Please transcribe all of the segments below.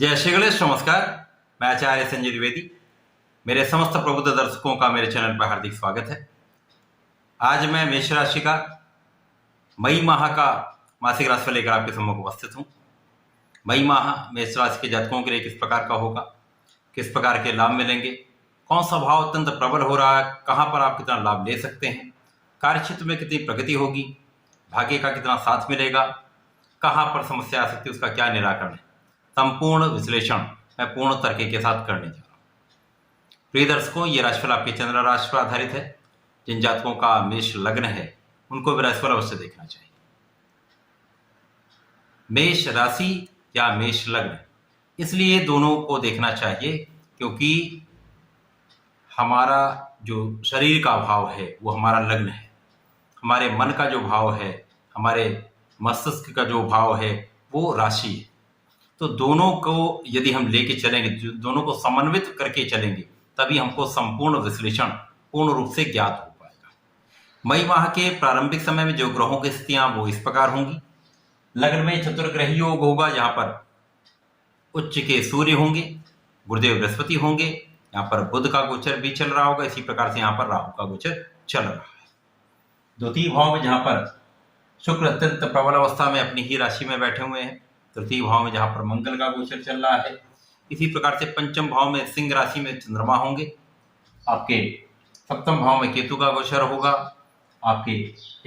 जय श्री गणेश। नमस्कार, मैं आचार्य संजय द्विवेदी। मेरे समस्त प्रबुद्ध दर्शकों का मेरे चैनल पर हार्दिक स्वागत है। आज मैं मेष राशि का मई माह का मासिक राशिफल लेकर आपके सम्मुख उपस्थित हूँ। मई माह मेष राशि के जातकों के लिए किस प्रकार का होगा, किस प्रकार के लाभ मिलेंगे, कौन सा भाव अत्यंत प्रबल हो रहा है, कहाँ पर आप कितना लाभ ले सकते हैं, कार्यक्षेत्र में कितनी प्रगति होगी, भाग्य का कितना साथ मिलेगा, कहाँ पर समस्या आ सकती है, उसका क्या निराकरण है, संपूर्ण विश्लेषण मैं पूर्ण तर्क के साथ करने जा रहा हूं। प्रिय दर्शकों, ये राशिफल आपके चंद्र राशि पर आधारित है। जिन जातकों का मेष लग्न है उनको भी राशिफल अवश्य देखना चाहिए। मेष राशि या मेष लग्न, इसलिए दोनों को देखना चाहिए क्योंकि हमारा जो शरीर का भाव है वो हमारा लग्न है, हमारे मन का जो भाव है, हमारे मस्तिष्क का जो भाव है वो राशि है। तो दोनों को यदि हम लेके चलेंगे, दोनों को समन्वित करके चलेंगे, तभी हमको संपूर्ण विश्लेषण पूर्ण रूप से ज्ञात हो पाएगा। मई माह के प्रारंभिक समय में जो ग्रहों की स्थितियां वो इस प्रकार होंगी। लग्न में चतुर्ग्रही योग होगा, जहां पर उच्च के सूर्य होंगे, गुरुदेव बृहस्पति होंगे, यहाँ पर बुध का गोचर भी चल रहा होगा। इसी प्रकार से यहाँ पर राहु का गोचर चल रहा है। द्वितीय भाव में जहां पर शुक्र अत्यंत प्रबल अवस्था में अपनी ही राशि में बैठे हुए हैं। तृतीय भाव में जहां पर मंगल का गोचर चल रहा है। इसी प्रकार से पंचम भाव में सिंह राशि में चंद्रमा होंगे। आपके सप्तम भाव में केतु का गोचर होगा। आपके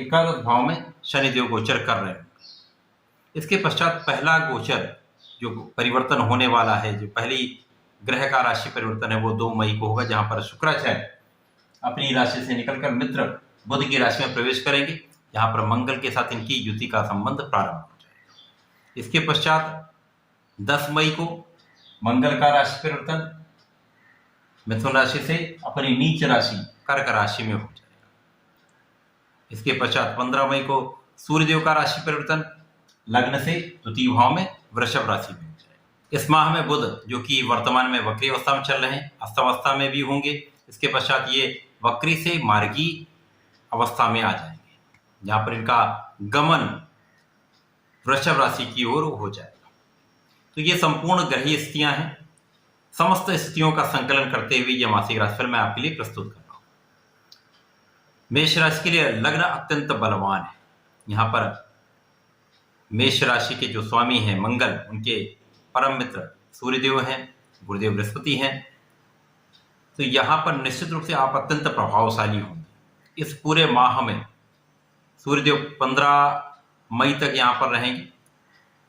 एकादश भाव में शनिदेव गोचर कर रहे हैं। इसके पश्चात पहला गोचर जो परिवर्तन होने वाला है, जो पहली ग्रह का राशि परिवर्तन है, वो 2 मई को होगा, जहां पर शुक्राचार्य अपनी राशि से निकलकर मित्र बुध की राशि में प्रवेश करेंगे, जहां पर मंगल के साथ इनकी युति का संबंध प्रारंभ हो जाएगा। इसके पश्चात 10 मई को मंगल का राशि परिवर्तन मिथुन राशि से अपनी नीच राशि कर्क राशि में हो जाएगा। इसके पश्चात 15 मई को सूर्यदेव का राशि परिवर्तन लग्न से द्वितीय भाव में वृषभ राशि में हो जाएगा। इस माह में बुध, जो कि वर्तमान में वक्री अवस्था में चल रहे हैं, अस्थावस्था में भी होंगे। इसके पश्चात ये वक्री से मार्गी अवस्था में आ जाएंगे, जहां पर इनका गमन वृषभ राशि की ओर हो जाएगा। तो ये संपूर्ण ग्रहीय स्थितियां हैं। समस्त स्थितियों का संकलन करते हुए यह मासिक राशिफल मैं आपके लिए प्रस्तुत कर रहा हूं। मेष राशि के लिए लग्न अत्यंत बलवान है। यहां पर मेष राशि के जो स्वामी हैं मंगल, उनके परम मित्र सूर्यदेव हैं, गुरुदेव बृहस्पति हैं। तो यहां पर निश्चित रूप से आप अत्यंत प्रभावशाली होंगे। इस पूरे माह में सूर्यदेव 15 मई तक यहाँ पर रहेंगे।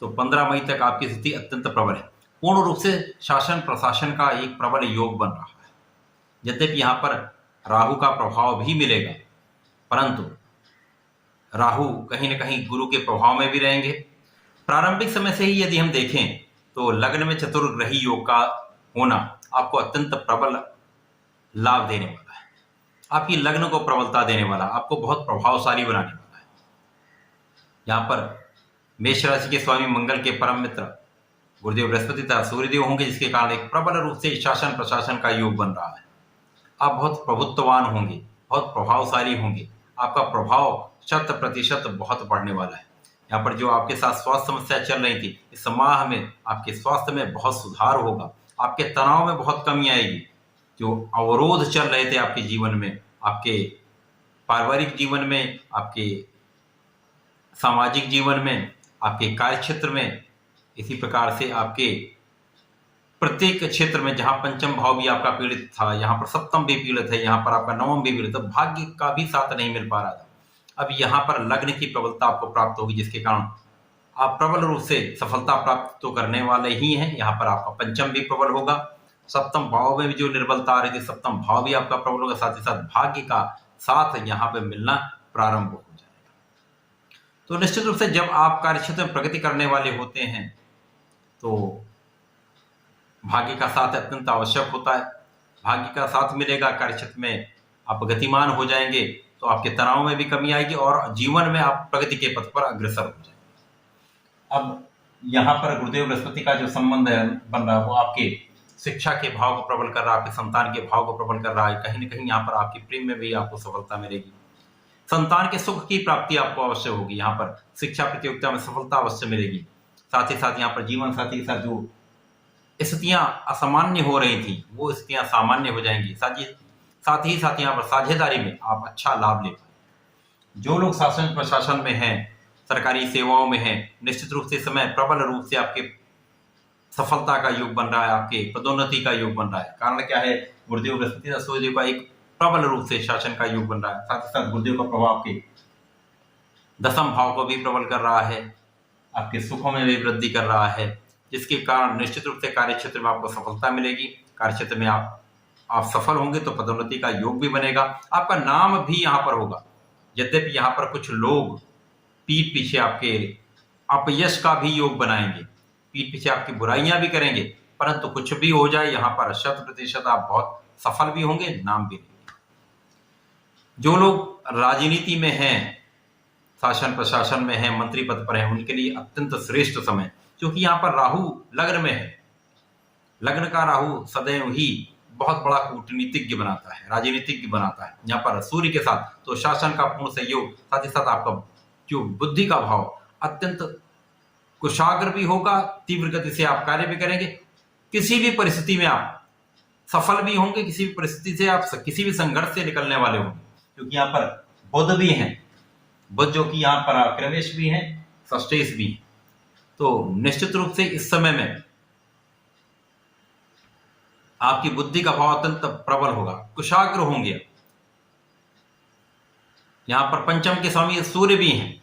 तो 15 मई तक आपकी स्थिति अत्यंत प्रबल है। पूर्ण रूप से शासन प्रशासन का एक प्रबल योग बन रहा है। यद्यपि यहाँ पर राहु का प्रभाव भी मिलेगा, परंतु राहु कहीं न कहीं गुरु के प्रभाव में भी रहेंगे। प्रारंभिक समय से ही यदि हम देखें तो लग्न में चतुर्ग्रही योग का होना आपको अत्यंत प्रबल लाभ देने वाला है। आपकी लग्न को प्रबलता देने वाला, आपको बहुत प्रभावशाली बनाने वाला है। यहाँ पर मेष राशि के स्वामी मंगल के परम मित्र गुरुदेव बृहस्पति तथा सूर्यदेव होंगे, जिसके कारण एक प्रबल रूप से शासन प्रशासन का योग बन रहा है। आप बहुत प्रभुत्ववान होंगे, बहुत प्रभावशाली होंगे। आपका प्रभाव 100% बहुत बढ़ने वाला है। यहाँ पर जो आपके साथ स्वास्थ्य समस्या चल रही थी, इस माह में आपके स्वास्थ्य में बहुत सुधार होगा। आपके तनाव में बहुत कमी आएगी। जो अवरोध चल रहे थे आपके जीवन में, आपके पारिवारिक जीवन में, आपके सामाजिक जीवन में, आपके कार्य क्षेत्र में, इसी प्रकार से आपके प्रत्येक क्षेत्र में, जहां पंचम भाव भी आपका पीड़ित था, यहाँ पर सप्तम भी पीड़ित है, यहाँ पर आपका नवम भी पीड़ित है, भाग्य का भी साथ नहीं मिल पा रहा था। अब यहाँ पर लग्न की प्रबलता आपको प्राप्त होगी, जिसके कारण आप प्रबल रूप से सफलता प्राप्त तो करने वाले ही हैं। यहाँ पर आपका पंचम भी प्रबल होगा। सप्तम भाव में भी जो निर्बलता आ रही थी, सप्तम भाव भी आपका प्रबल होगा। साथ ही साथ भाग्य का साथ यहाँ पे मिलना प्रारंभ हो जाएगा। तो निश्चित रूप से जब आप कार्यक्षेत्र में प्रगति करने वाले होते हैं तो भाग्य का साथ अत्यंत आवश्यक होता है। भाग्य का साथ मिलेगा, कार्यक्षेत्र में आप गतिमान हो जाएंगे, तो आपके तनाव में भी कमी आएगी और जीवन में आप प्रगति के पथ पर अग्रसर हो जाएंगे। अब यहाँ पर गुरुदेव बृहस्पति का जो संबंध है बन रहा है, वो आपके शिक्षा के भाव को प्रबल कर रहा है, आपके संतान के भाव को प्रबल कर रहा है। कहीं न कहीं यहाँ पर आपकी प्रेम में भी आपको सफलता मिलेगी। संतान के सुख की प्राप्ति आपको अवश्य होगी। यहाँ पर शिक्षा प्रतियोगिता में सफलता अवश्य मिलेगी। साथ ही साथ यहाँ पर जीवन साथी के साथ जो स्थितियां असामान्य हो रही थी वो स्थितियां सामान्य हो जाएंगी। साथ ही यहाँ पर साझेदारी में आप अच्छा लाभ ले पाए। जो लोग शासन प्रशासन में हैं, सरकारी सेवाओं में हैं, निश्चित रूप से इस समय प्रबल रूप से आपके सफलता का योग बन रहा है, आपके पदोन्नति का योग बन रहा है। कारण क्या है? गुरुदेव बृहस्पति सूर्यदेव का एक प्रबल रूप से शासन का योग बन रहा है। साथ ही साथ गुरुदेव का प्रभाव आपके दसम भाव को भी प्रबल कर रहा है, आपके सुखों में भी वृद्धि कर रहा है, जिसके कारण निश्चित रूप से कार्य क्षेत्र में आपको सफलता मिलेगी। कार्य क्षेत्र में आप सफल होंगे तो पदोन्नति का योग भी बनेगा, आपका नाम भी यहाँ पर होगा। यद्यपि यहाँ पर कुछ लोग पीठ पीछे आपके अपयश का भी योग बनाएंगे, पीठ पीछे आपकी बुराइयां भी करेंगे, परंतु कुछ भी हो जाए यहाँ पर 100% आप बहुत सफल भी होंगे, नाम भी लेंगे। जो लोग राजनीति में हैं, शासन प्रशासन में हैं, मंत्री पद पर हैं, उनके लिए अत्यंत श्रेष्ठ समय, क्योंकि यहाँ पर राहु लग्न में है। लग्न का राहु सदैव ही बहुत बड़ा कूटनीतिज्ञ बनाता है, राजनीतिज्ञ बनाता है। यहाँ पर सूर्य के साथ तो शासन का पूर्ण सहयोग, साथ ही साथ आपका जो बुद्धि का भाव अत्यंत कुशाग्र भी होगा, तीव्र गति से आप कार्य भी करेंगे, किसी भी परिस्थिति में आप सफल भी होंगे, किसी भी परिस्थिति से आप किसी भी संघर्ष से निकलने वाले होंगे, क्योंकि यहाँ पर बुध भी हैं, बुध जो कि यहाँ पर क्रमेश भी हैं, षष्ठेश भी हैं। तो निश्चित रूप से इस समय में आपकी बुद्धि का भाव अत्यंत प्रबल होगा, कुशाग्र होंगे। यहां पर पंचम के स्वामी सूर्य भी हैं,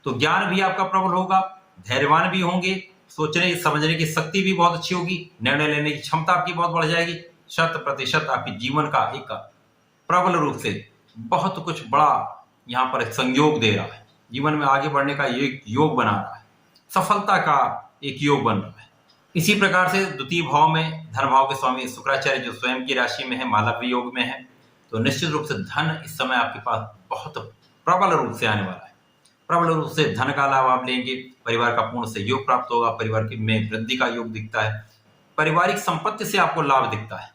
तो ज्ञान भी आपका प्रबल होगा, धैर्यवान भी होंगे, सोचने समझने की शक्ति भी बहुत अच्छी होगी, निर्णय लेने की क्षमता आपकी बहुत बढ़ जाएगी। 100% आपके जीवन का एक प्रबल रूप से बहुत कुछ बड़ा यहाँ पर संयोग दे रहा है, जीवन में आगे बढ़ने का एक योग बना रहा है, सफलता का एक योग बन रहा है। इसी प्रकार से द्वितीय भाव में धन भाव के स्वामी शुक्राचार्य जो स्वयं की राशि में है, मालव्य योग में है, तो निश्चित रूप से धन इस समय आपके पास बहुत प्रबल रूप से आने वाला है। प्रबल रूप से धन का लाभ आप लेंगे, परिवार का पूर्ण सहयोग प्राप्त होगा, परिवार में वृद्धि का योग दिखता है, पारिवारिक संपत्ति से आपको लाभ दिखता है,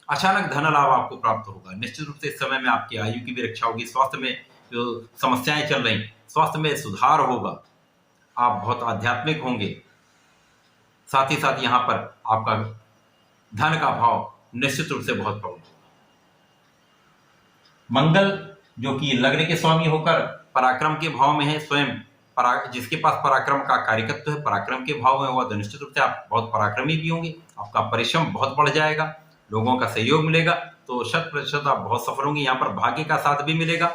अचानक धन लाभ आपको प्राप्त होगा। निश्चित रूप से इस समय में आपकी आयु की भी रक्षा होगी, स्वास्थ्य में जो समस्याएं चल रही, स्वास्थ्य में सुधार होगा, आप बहुत आध्यात्मिक होंगे। साथ ही साथ यहाँ पर आपका धन का भाव निश्चित रूप से बहुत प्रबल होगा। मंगल जो कि लग्न के स्वामी होकर पराक्रम के भाव में है, स्वयं जिसके पास पराक्रम का कार्यकत्व है, पराक्रम के भाव में हुआ, तो निश्चित रूप से आप बहुत पराक्रमी भी होंगे, आपका परिश्रम बहुत बढ़ जाएगा, लोगों का सहयोग मिलेगा, तो 100% आप बहुत सफल होंगे। यहाँ पर भाग्य का साथ भी मिलेगा।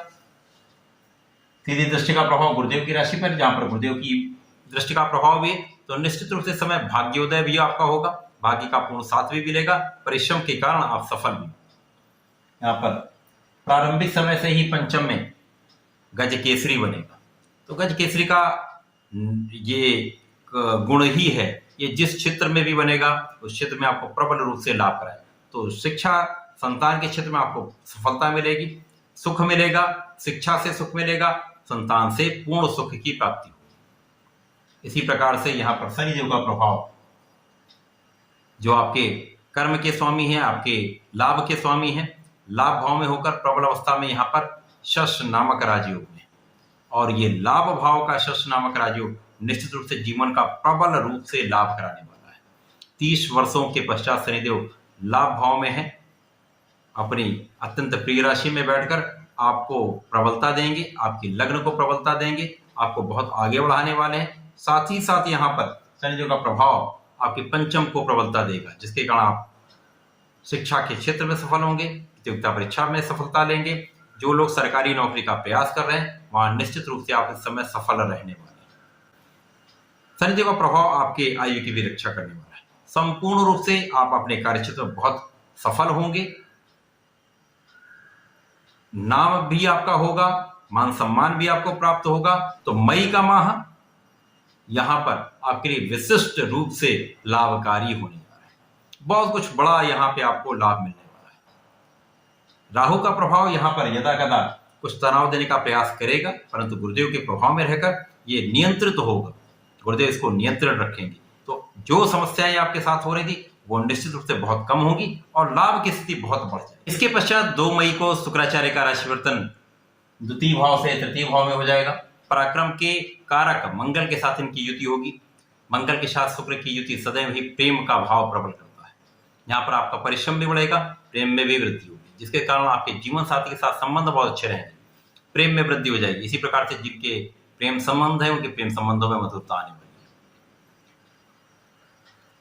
सीधी दृष्टि का प्रभाव गुरुदेव की राशि पर, जहां पर गुरुदेव की दृष्टि का प्रभाव भी है, तो निश्चित रूप से समय भाग्योदय भी आपका होगा, भाग्य का पूर्ण साथ भी मिलेगा, परिश्रम के कारण आप सफल भी। यहाँ पर प्रारंभिक समय से ही पंचम में गज केसरी बनेगा, तो गज केसरी का ये गुण ही है, ये जिस क्षेत्र में भी बनेगा उस क्षेत्र में आपको प्रबल रूप से लाभ कराएगा। तो शिक्षा संतान के क्षेत्र में आपको सफलता मिलेगी, सुख मिलेगा, शिक्षा से सुख मिलेगा, संतान से पूर्ण सुख की प्राप्ति होगी। इसी प्रकार से यहाँ पर शनिदेव का प्रभाव जो आपके कर्म के स्वामी हैं, आपके लाभ के स्वामी हैं, लाभ भाव में होकर प्रबल अवस्था में यहाँ पर शश नामक राजयोग में, और ये लाभ भाव का शश नामक राजयोग निश्चित रूप से जीवन का प्रबल रूप से लाभ कराने वाला है। 30 वर्षों के पश्चात शनिदेव लाभ भाव में है, अपनी अत्यंत प्रिय राशि में बैठकर आपको प्रबलता देंगे, आपकी लग्न को प्रबलता देंगे, आपको बहुत आगे बढ़ाने वाले हैं। साथ ही साथ यहाँ पर शनिदेव का प्रभाव आपके पंचम को प्रबलता देगा, जिसके कारण आप शिक्षा के क्षेत्र में सफल होंगे, प्रतियोगिता परीक्षा में सफलता लेंगे। जो लोग सरकारी नौकरी का प्रयास कर रहे हैं वहां निश्चित रूप से आप इस समय सफल रहने वाले हैं। शनिदेव का प्रभाव आपके आयु की भी रक्षा करने वाला है। संपूर्ण रूप से आप अपने कार्यक्षेत्र में बहुत सफल होंगे, नाम भी आपका होगा, मान सम्मान भी आपको प्राप्त होगा। तो मई का माह यहां पर आपके लिए विशिष्ट रूप से लाभकारी होने वाला है, बहुत कुछ बड़ा यहां पे आपको लाभ मिलने वाला है। राहु का प्रभाव यहां पर यदा कदा कुछ तनाव देने का प्रयास करेगा, परंतु गुरुदेव के प्रभाव में रहकर ये नियंत्रित होगा, गुरुदेव इसको नियंत्रण रखेंगे। तो जो समस्याएं आपके साथ हो रही थी वो निश्चित रूप से बहुत कम होगी और लाभ की स्थिति बहुत बढ़ जाएगी। इसके पश्चात 2 मई को शुक्राचार्य का राशि परिवर्तन द्वितीय भाव से तृतीय भाव में हो जाएगा। पराक्रम के कारक मंगल के साथ इनकी युति होगी। मंगल के साथ शुक्र की युति सदैव ही प्रेम का भाव प्रबल करता है। यहाँ पर आपका परिश्रम भी बढ़ेगा, प्रेम में भी वृद्धि होगी, जिसके कारण आपके जीवन साथी के साथ संबंध बहुत अच्छे रहेंगे, प्रेम में वृद्धि हो जाएगी। इसी प्रकार से जिनके प्रेम संबंध है उनके प्रेम संबंधों में मधुरता आने वाली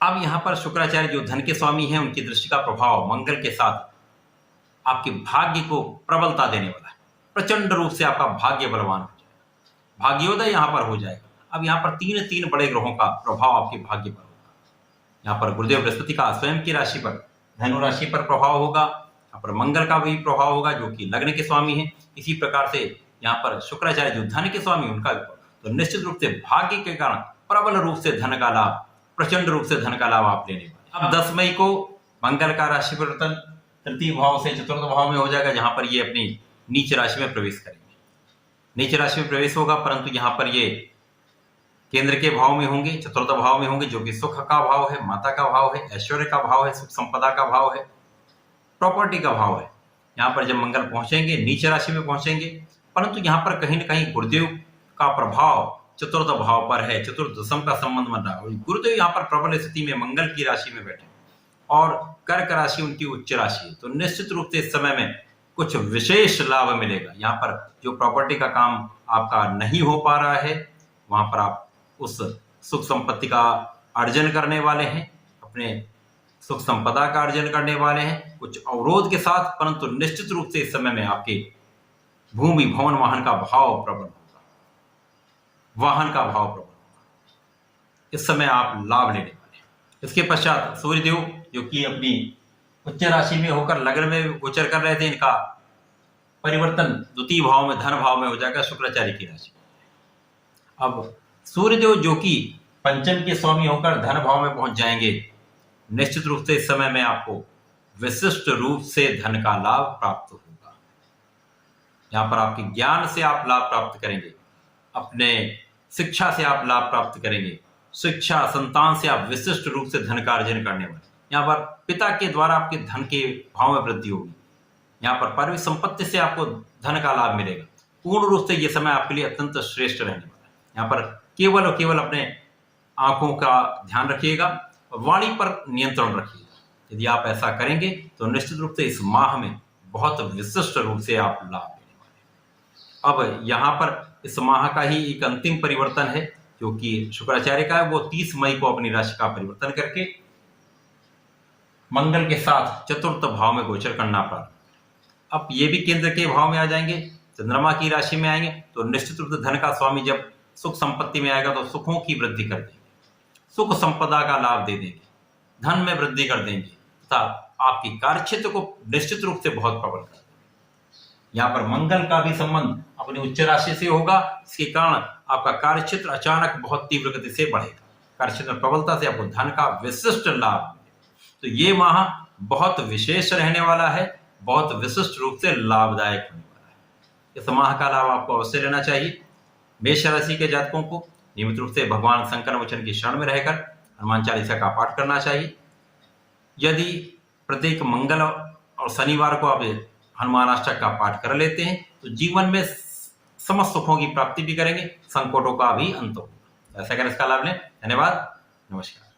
है। अब यहाँ पर शुक्राचार्य जो धन के स्वामी हैं, उनकी दृष्टि का प्रभाव मंगल के साथ आपके भाग्य को प्रबलता देने वाला है। प्रचंड रूप से आपका भाग्य बलवान हो जाएगा, भाग्योदय यहाँ पर हो जाएगा। अब यहाँ पर तीन बड़े ग्रहों का प्रभाव आपके भाग्य पर होगा। यहाँ पर गुरुदेव बृहस्पति का स्वयं की राशि पर, धनु राशि पर प्रभाव होगा। यहाँ पर मंगल का भी प्रभाव होगा जो कि लग्न के स्वामी है। इसी प्रकार से यहाँ पर शुक्राचार्य जो धन के स्वामी उनका, तो निश्चित रूप से भाग्य के कारण प्रबल रूप से धन का लाभ, प्रचंड रूप से धन का लाभ आप लेने वाले। अब 10 मई को मंगल का राशि परिवर्तन तृतीय भाव से चतुर्थ भाव में हो जाएगा, जहां पर ये अपनी नीच राशि में प्रवेश करेंगे। नीच राशि में प्रवेश होगा, परंतु यहाँ पर ये केंद्र के भाव में होंगे, चतुर्थ भाव में होंगे, जो कि सुख का भाव है, माता का भाव है, ऐश्वर्य का भाव है, सुख संपदा का भाव है, प्रॉपर्टी का भाव है। यहाँ पर जब मंगल पहुंचेंगे नीच राशि में पहुंचेंगे, परंतु यहाँ पर कहीं न कहीं गुरुदेव का प्रभाव चतुर्थ भाव पर है, चतुर्थ दशम का संबंध बन रहा है। गुरुदेव यहाँ पर प्रबल स्थिति में मंगल की राशि में बैठे और कर्क राशि उनकी उच्च राशि है, तो निश्चित रूप से इस समय में कुछ विशेष लाभ मिलेगा। यहाँ पर जो प्रॉपर्टी का काम आपका नहीं हो पा रहा है, वहां पर आप उस सुख संपत्ति का अर्जन करने वाले हैं, अपने सुख संपदा का अर्जन करने वाले हैं, कुछ अवरोध के साथ, परंतु निश्चित रूप से इस समय में आपके भूमि भवन वाहन का भाव प्रबल होगा, वाहन का भाव प्रबल होगा। इस समय आप लाभ लेने वाले हैं। इसके पश्चात सूर्यदेव जो कि अपनी उच्च राशि में होकर लग्न में गोचर कर रहे थे, इनका परिवर्तन द्वितीय भाव में, धन भाव में हो जाएगा, शुक्राचार्य की राशि। अब सूर्यदेव जो कि पंचम के स्वामी होकर धन भाव में पहुंच जाएंगे, निश्चित रूप से इस समय में आपको विशिष्ट रूप से धन का लाभ प्राप्त होगा। यहाँ पर आपके ज्ञान से आप लाभ प्राप्त करेंगे, अपने शिक्षा से आप लाभ प्राप्त करेंगे, शिक्षा संतान से आप विशिष्ट रूप से धन का अर्जन करने वाले। यहाँ पर पिता के द्वारा आपके धन के भाव में वृद्धि होगी। यहाँ पर पारिवारिक संपत्ति से आपको धन का लाभ मिलेगा। पूर्ण रूप से ये समय आपके लिए अत्यंत श्रेष्ठ रहने वाला है। यहाँ पर केवल और केवल अपने आंखों का ध्यान रखिएगा और वाणी पर नियंत्रण रखिएगा। यदि आप ऐसा करेंगे तो निश्चित रूप से इस माह में बहुत विशिष्ट रूप से आप लाभ लेने वाले हैं। अब यहाँ पर इस माह का ही एक अंतिम परिवर्तन है जो कि शुक्राचार्य का है, वो 30 मई को अपनी राशि का परिवर्तन करके मंगल के साथ चतुर्थ भाव में गोचर करना प्रारंभ। अब ये भी केंद्र के भाव में आ जाएंगे, चंद्रमा की राशि में आएंगे, तो निश्चित रूप से धन का स्वामी जब सुख संपत्ति में आएगा तो सुखों की वृद्धि कर देंगे, सुख संपदा का लाभ दे देंगे, धन में वृद्धि कर देंगे तथा आपकी कार्यक्षेत्र को निश्चित रूप से बहुत प्रबल कर देंगे। यहाँ पर मंगल का भी संबंध अपनी उच्च राशि से होगा, इसके कारण आपका कार्यक्षेत्र अचानक बहुत तीव्र गति से बढ़ेगा। कार्यक्षेत्र प्रबलता से आपको धन का विशिष्ट लाभ मिलेगा। तो ये माह बहुत विशेष रहने वाला है, बहुत विशिष्ट रूप से लाभदायक होने वाला है। इस माह का लाभ आपको अवश्य लेना चाहिए। मेष राशि के जातकों को नियमित रूप से भगवान शंकर वचन की शरण में रहकर हनुमान चालीसा का पाठ करना चाहिए। यदि प्रत्येक मंगल और शनिवार को आप हनुमान अष्टक का पाठ कर लेते हैं तो जीवन में समस्त सुखों की प्राप्ति भी करेंगे, संकटों का भी अंत होगा। ऐसा कर इसका लाभ लें। धन्यवाद, नमस्कार।